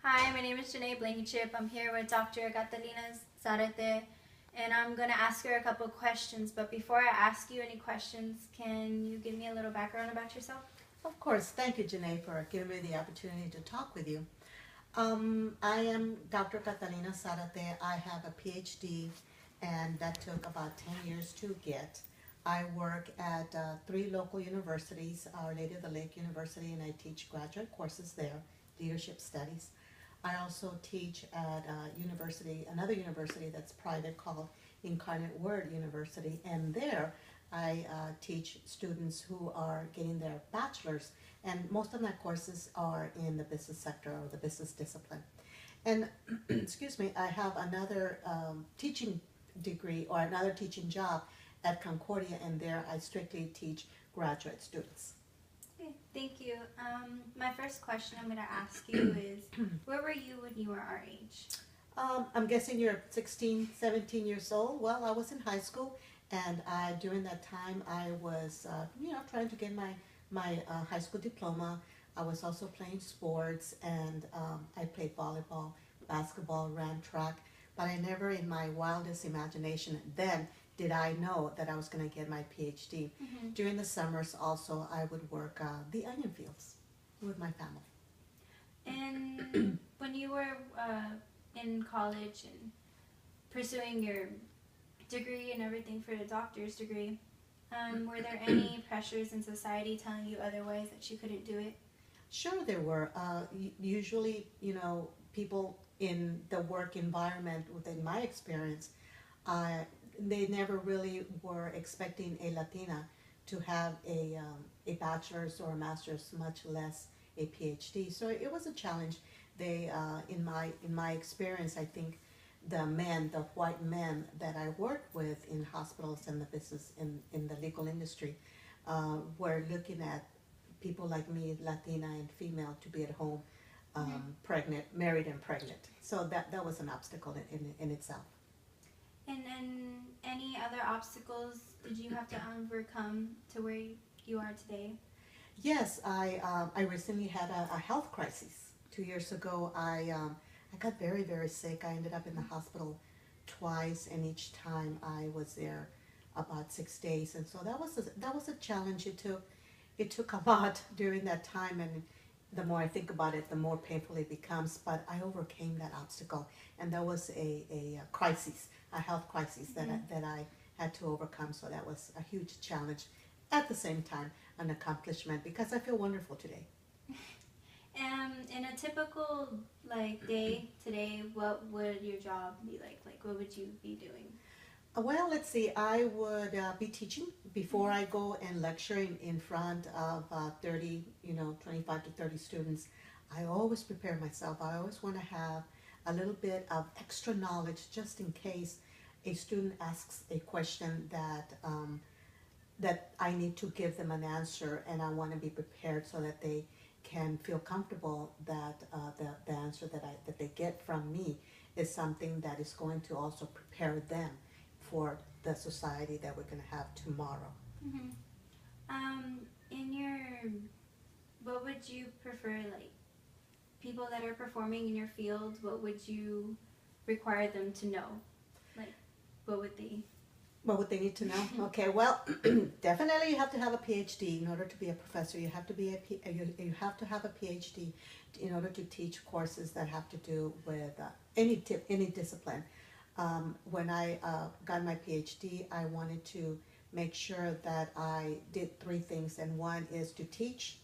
Hi, my name is Jene Blankenship. I'm here with Dr. Catalina Zarate, and I'm going to ask her a couple questions. But before I ask you any questions, can you give me a little background about yourself? Of course. Thank you, Janae, for giving me the opportunity to talk with you. I am Dr. Catalina Zarate. I have a PhD, and that took about 10 years to get. I work at three local universities, Our Lady of the Lake University, and I teach graduate courses there, leadership studies. I also teach at another university that's private called Incarnate Word University, and there I teach students who are getting their bachelor's, and most of my courses are in the business sector or the business discipline. And excuse me, I have another teaching degree or another teaching job at Concordia, and there I strictly teach graduate students. Okay, thank you. My first question I'm going to ask you is, where were you when you were our age? I'm guessing you're 16, 17 years old. Well, I was in high school, and during that time I was, trying to get my high school diploma. I was also playing sports, and I played volleyball, basketball, ran track, but I never in my wildest imagination then did I know that I was going to get my PhD. During the summers also I would work the onion fields with my family. And when you were in college and pursuing your degree and everything for the doctor's degree, were there any pressures in society telling you otherwise that you couldn't do it? Sure, there were. Usually, people in the work environment, within my experience, uh, they never really were expecting a Latina to have a bachelor's or a master's, much less a PhD. So it was a challenge. In my experience, I think the white men that I worked with in hospitals and the business in the legal industry, were looking at people like me, Latina and female, to be at home, pregnant, married and pregnant. So that was an obstacle in itself. And then any other obstacles did you have to overcome to where you are today? Yes, I recently had a health crisis. 2 years ago, I got very, very sick. I ended up in the hospital twice, and each time I was there about 6 days. And so that was a challenge. It took a lot during that time, and the more I think about it, the more painful it becomes. But I overcame that obstacle, and that was a crisis, a health crisis that I had to overcome. So that was a huge challenge. At the same time, an accomplishment because I feel wonderful today. In a typical day today, what would your job be like? Like, what would you be doing? Well, let's see. I would be teaching before I go and lecture in front of 30, 25 to 30 students. I always prepare myself. I always want to have a little bit of extra knowledge just in case a student asks a question that I need to give them an answer, and I want to be prepared so that they can feel comfortable that the answer that they get from me is something that is going to also prepare them for the society that we're going to have tomorrow. Mm-hmm. In your, what would you prefer, like, people that are performing in your field, what would you require them to know? Like, what would they? What would they need to know? Okay, well, definitely you have to have a PhD in order to be a professor. You have to be you have to have a PhD in order to teach courses that have to do with any discipline. When I got my PhD, I wanted to make sure that I did three things, and one is to teach,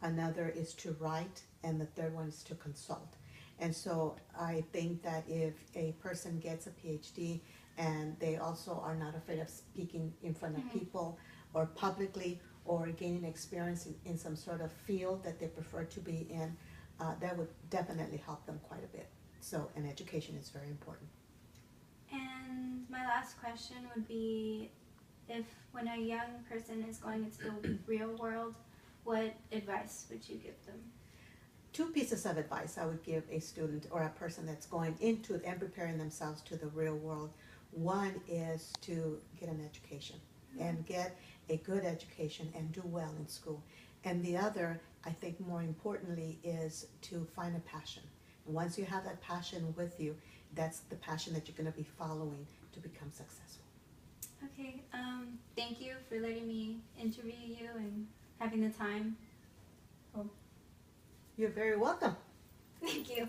another is to write, and the third one is to consult. And so I think that if a person gets a PhD and they also are not afraid of speaking in front of people or publicly or gaining experience in some sort of field that they prefer to be in, that would definitely help them quite a bit. So, and education is very important. And my last question would be, if when a young person is going into the real world, what advice would you give them? Two pieces of advice I would give a student or a person that's going into it and preparing themselves to the real world. One is to get an education and get a good education and do well in school. And the other, I think more importantly, is to find a passion. once you have that passion with you, that's the passion that you're going to be following to become successful. Okay. Thank you for letting me interview you and having the time. You're very welcome. Thank you.